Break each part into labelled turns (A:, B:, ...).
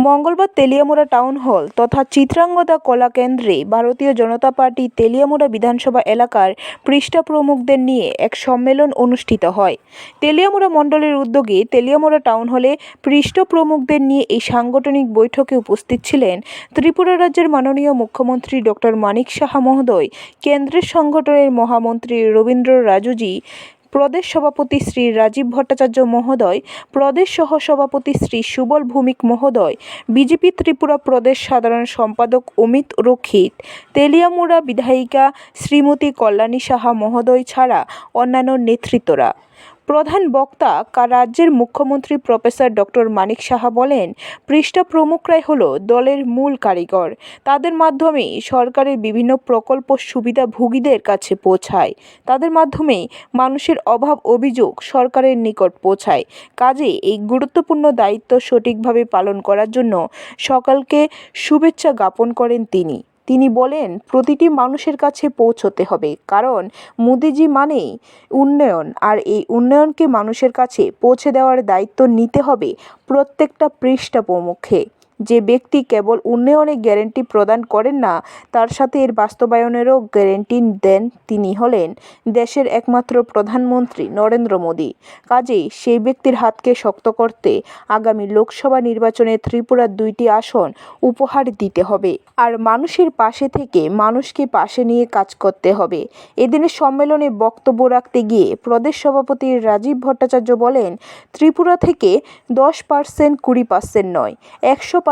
A: মঙ্গলবার Teliamura town hall তথা চিত্রাঙ্গদা কলা কেন্দ্রে ভারতীয় জনতা পার্টি তেলিয়ামুড়া বিধানসভা এলাকার পৃষ্ঠা প্রমুখদের নিয়ে এক সম্মেলন অনুষ্ঠিত হয়। তেলিয়ামুড়া মণ্ডলের উদ্যোগে তেলিয়ামুড়া টাউন হলে পৃষ্ঠা প্রমুখদের নিয়ে এই সাংগঠনিক বৈঠকে উপস্থিত ছিলেন ত্রিপুরা রাজ্যের মাননীয় মুখ্যমন্ত্রী ডক্টর মানিক সাহা মহোদয়, কেন্দ্রের সংগঠনের মহামন্ত্রী রবীন্দ্র রাজুজি, প্রদেশ সভাপতি শ্রী রাজীব ভট্টাচার্য মহোদয়, প্রদেশ সহসভাপতি শ্রী সুবল ভৌমিক মহোদয়, বিজেপি ত্রিপুরা প্রদেশ সাধারণ সম্পাদক অমিত রক্ষিত, তেলিয়ামুড়া বিধায়িকা শ্রীমতী কল্যাণী সাহা মহোদয় ছাড়া অন্যান্য নেতৃত্বরা। প্রধান বক্তা রাজ্যের মুখ্যমন্ত্রী প্রফেসর ডক্টর মানিক সাহা বলেন, পৃষ্ঠা প্রমুখরাই হলো দলের মূল কারিগর। তাদের মাধ্যমে সরকারের বিভিন্ন প্রকল্প সুবিধাভোগীদের কাছে পৌঁছায়। তাদের মাধ্যমেই মানুষের অভাব অভিযোগ সরকারের নিকট পৌঁছায়। কাজে এই গুরুত্বপূর্ণ দায়িত্ব সঠিকভাবে পালন করার জন্য সকলকে শুভেচ্ছা জ্ঞাপন করেন তিনি বলেন, প্রতিটি মানুষের কাছে পৌঁছতে হবে, কারণ মোদিজি মানেই উন্নয়ন, আর এই উন্নয়নকে মানুষের কাছে পৌঁছে দেওয়ার দায়িত্ব নিতে হবে প্রত্যেকটা পৃষ্ঠা প্রমুখে। যে ব্যক্তি কেবল উন্নয়নের গ্যারেন্টি প্রদান করেন না, তার সাথে এর বাস্তবায়নেরও গ্যারেন্টি দেন, তিনি হলেন দেশের একমাত্র প্রধানমন্ত্রী নরেন্দ্র মোদী। কাজেই সেই ব্যক্তির হাতকে শক্ত করতে আগামী লোকসভা নির্বাচনে ত্রিপুরার 2টি আসন উপহার দিতে হবে, আর মানুষের পাশে থেকে মানুষকে পাশে নিয়ে কাজ করতে হবে। এদিনের সম্মেলনে বক্তব্য রাখতে গিয়ে প্রদেশ সভাপতি রাজীব ভট্টাচার্য বলেন, ত্রিপুরা থেকে 10%, 20% নয়, 100%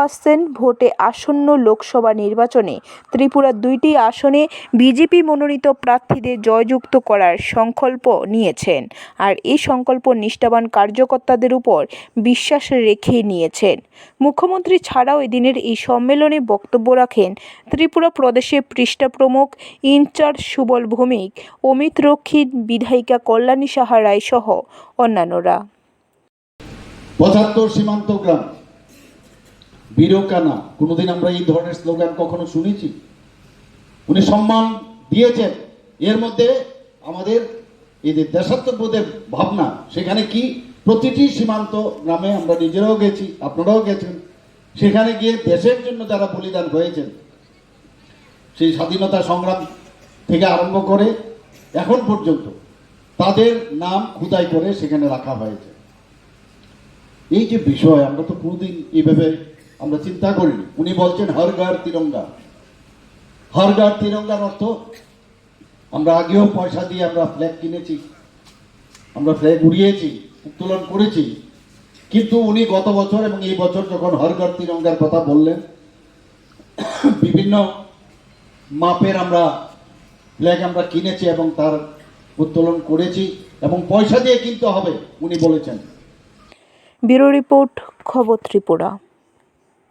A: ভোটে আসন্ন লোকসভা নির্বাচনে ত্রিপুরার 2টি আসনে বিজেপি মনোনীত প্রার্থীদের জয়যুক্ত করার সংকল্প নিয়েছেন, আর এই সংকল্প নিষ্ঠাবান কার্যকর্তাদের উপর বিশ্বাস রেখে নিয়েছেন। মুখ্যমন্ত্রী ছাড়াও এদিনের এই সম্মেলনে বক্তব্য রাখেন ত্রিপুরা প্রদেশের পৃষ্ঠা প্রমুখ ইনচার্জ সুবল ভৌমিক, অমিত রক্ষিত, বিধায়িকা কল্যাণী সাহা রায় সহ অন্যান্যরা।
B: 75 সীমান্ত গ্রাম বীরকানা, কোনোদিন আমরা এই ধরনের স্লোগান কখনো শুনেছি? উনি সম্মান দিয়েছেন। এর মধ্যে আমাদের এই যে দেশাত্মবোধের ভাবনা, সেখানে কি প্রতিটি সীমান্ত গ্রামে আমরা নিজেরাও গেছি, আপনারাও গেছেন, সেখানে গিয়ে দেশের জন্য যারা বলিদান হয়েছেন, সেই স্বাধীনতা সংগ্রাম থেকে আরম্ভ করে এখন পর্যন্ত তাদের নাম খোদাই করে সেখানে রাখা হয়েছে। এই যে বিষয়, আমরা তো কোনোদিন এইভাবে আমরা চিন্তা করিনি। উনি বলছেন হর ঘর তিরঙ্গা। হর ঘর তিরঙ্গার অর্থ, আমরা আগেও পয়সা দিয়ে আমরা ফ্ল্যাগ কিনেছি, আমরা ফ্ল্যাগ উড়িয়েছি, উত্তোলন করেছি, কিন্তু উনি গত বছর এবং এই বছর যখন হর ঘর তিরঙ্গার কথা বললেন, বিভিন্ন মাপের আমরা ফ্ল্যাগ আমরা কিনেছি এবং তার উত্তোলন করেছি, এবং পয়সা দিয়ে কিনতে হবে উনি বলেছেন।
A: ব্যুরো রিপোর্ট, খবর ত্রিপুরা।